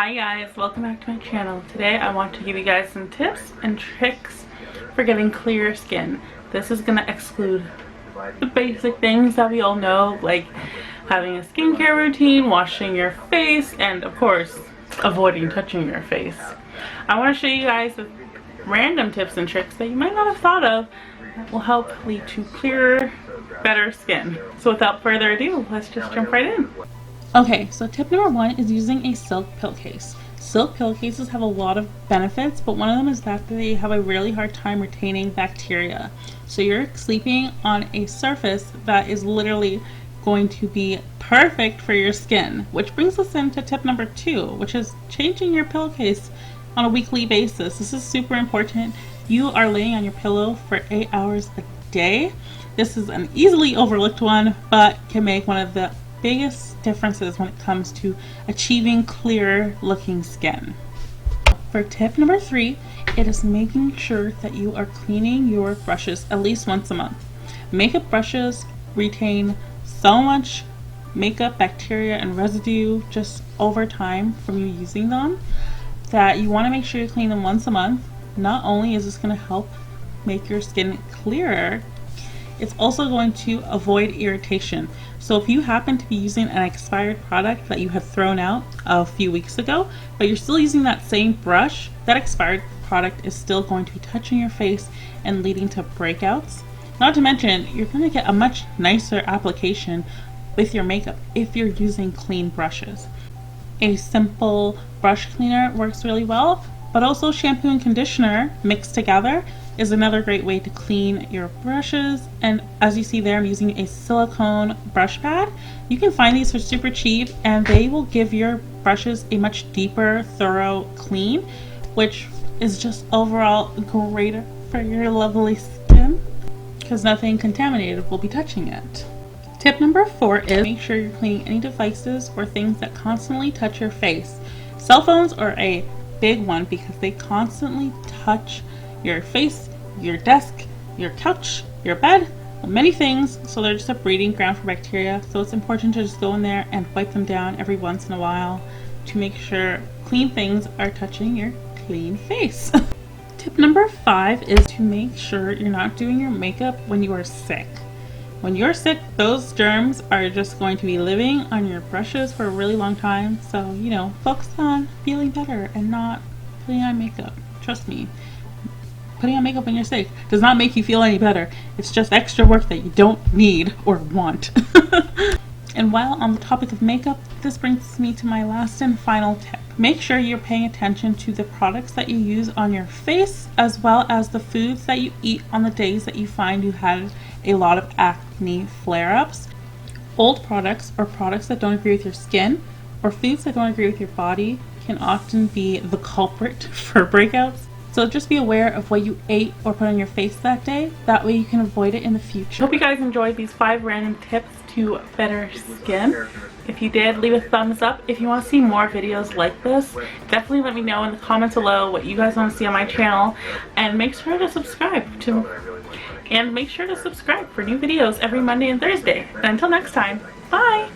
Hi guys, welcome back to my channel. Today I want to give you guys some tips and tricks for getting clear skin. This is going to exclude the basic things that we all know, like having a skincare routine, washing your face, and of course avoiding touching your face. I want to show you guys with random tips and tricks that you might not have thought of that will help lead to clearer, better skin. So without further ado, let's just jump right in. Okay, so tip number one is using a silk pillowcase. Silk pillowcases have a lot of benefits, but one of them is that they have a really hard time retaining bacteria. So you're sleeping on a surface that is literally going to be perfect for your skin, which brings us into tip number two, which is changing your pillowcase on a weekly basis. This is super important. You are laying on your pillow for 8 hours a day. This is an easily overlooked one, but can make one of the biggest differences when it comes to achieving clearer looking skin. For tip number three, it is making sure that you are cleaning your brushes at least once a month. Makeup brushes retain so much makeup bacteria and residue just over time from you using them that you want to make sure you clean them once a month. Not only is this going to help make your skin clearer, it's also going to avoid irritation. So if you happen to be using an expired product that you have thrown out a few weeks ago, but you're still using that same brush, that expired product is still going to be touching your face and leading to breakouts. Not to mention, you're going to get a much nicer application with your makeup if you're using clean brushes. A simple brush cleaner works really well, but also shampoo and conditioner mixed together is another great way to clean your brushes. And as you see there, I'm using a silicone brush pad. You can find these for super cheap, and they will give your brushes a much deeper, thorough clean, which is just overall greater for your lovely skin because nothing contaminated will be touching it. Tip number four is make sure you're cleaning any devices or things that constantly touch your face. Cell phones are a big one because they constantly touch your face, your desk, your couch, your bed, many things. So they're just a breeding ground for bacteria. So it's important to just go in there and wipe them down every once in a while to make sure clean things are touching your clean face. Tip number five is to make sure you're not doing your makeup when you are sick. When you're sick, those germs are just going to be living on your brushes for a really long time. So, focus on feeling better and not putting on makeup. Trust me. Putting on makeup when you're sick does not make you feel any better. It's just extra work that you don't need or want. And while on the topic of makeup, this brings me to my last and final tip. Make sure you're paying attention to the products that you use on your face, as well as the foods that you eat on the days that you find you had a lot of acne flare-ups. Old products or products that don't agree with your skin or foods that don't agree with your body can often be the culprit for breakouts. So just be aware of what you ate or put on your face that day. That way you can avoid it in the future. Hope you guys enjoyed these 5 random tips to better skin. If you did, leave a thumbs up. If you want to see more videos like this, definitely let me know in the comments below what you guys want to see on my channel. And make sure to subscribe for new videos every Monday and Thursday. Until next time, bye!